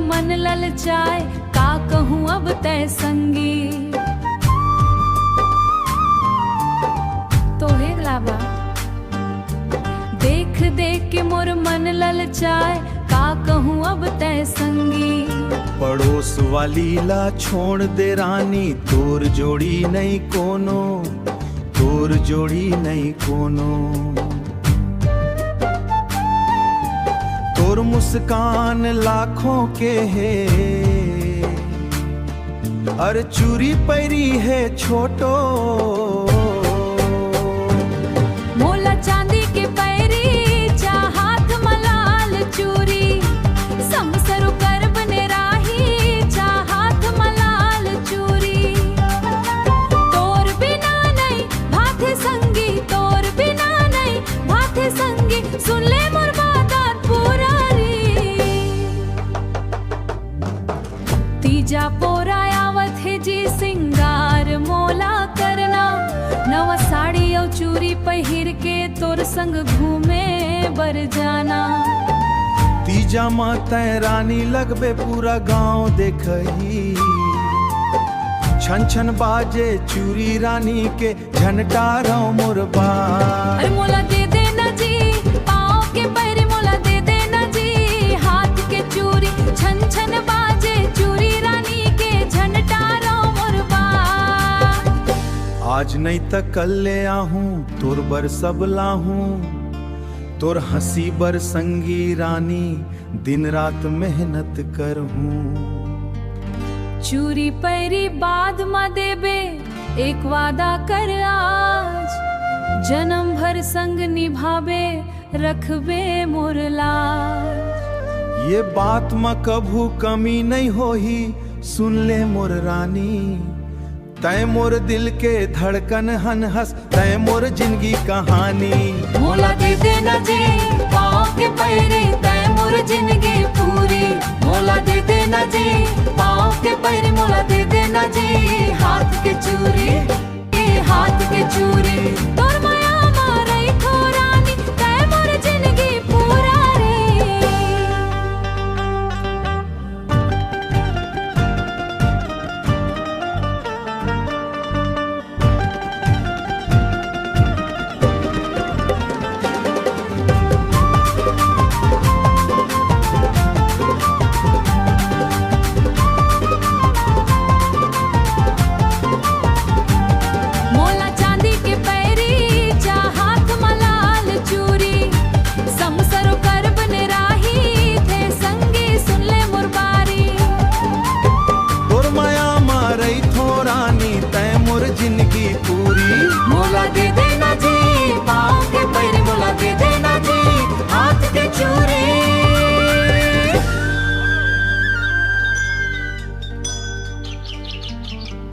मन ललचाए, का कहूँ अब तय संगी। तो हे लाबा देख देख के मोर मन ललचाए, का कहूँ अब तय संगी। पड़ोस वाली ला छोड़ दे रानी, तोर जोड़ी नहीं कोनो, तोर जोड़ी नहीं कोनो। तोर मुस्कान लाखों के है, अरे चूरी पैरी है छोटो। मोला चांदी के पैरी, चा हाथ मलाल चूरी। समसरु कर बने राही, चा हाथ मलाल चूरी। तोर बिना नहीं भाथे संगी, तोर बिना नहीं भाथे संगी। सुन ले मोर बात पूरा री। तीजा पोरा आवत है जी सिंगार मोला करना। नवा साड़ी और चूरी पहिर के तोर संग घूमे बर जाना। तीजा माता रानी लगबे पूरा गांव देखही। छन छन बाजे चूरी रानी के, झनटारो मोर बार। अरे मोला दे देना जी पाँव के पैरी, मोला दे देना जी हाथ के चूरी। छन छन बाजे चूरी रानी के, झनटारो मोर बार। आज नहीं त कल ले आहूं, तोर बर सब लाहूं। तोर हंसी बर संगी रानी, दिन रात मेहनत करहूं। चूरी पैरी बाद मा देबे, एक वादा कर आज। जन्म भर संग निभाबे, रखबे मोर लाज। ये बात में कभू कमी नहीं होही, सुन ले मोर रानी। तय मोर दिल के धड़कन हन हस, तय मोर जिंदगी कहानी। मोला दे देना जी पाँव के पैरे, तय मोर जिंदगी पूरी। मोला दे देना जी पाँव के पैरे, मोला दे देना जी हाथ के चूरी, हाथ के चूरी।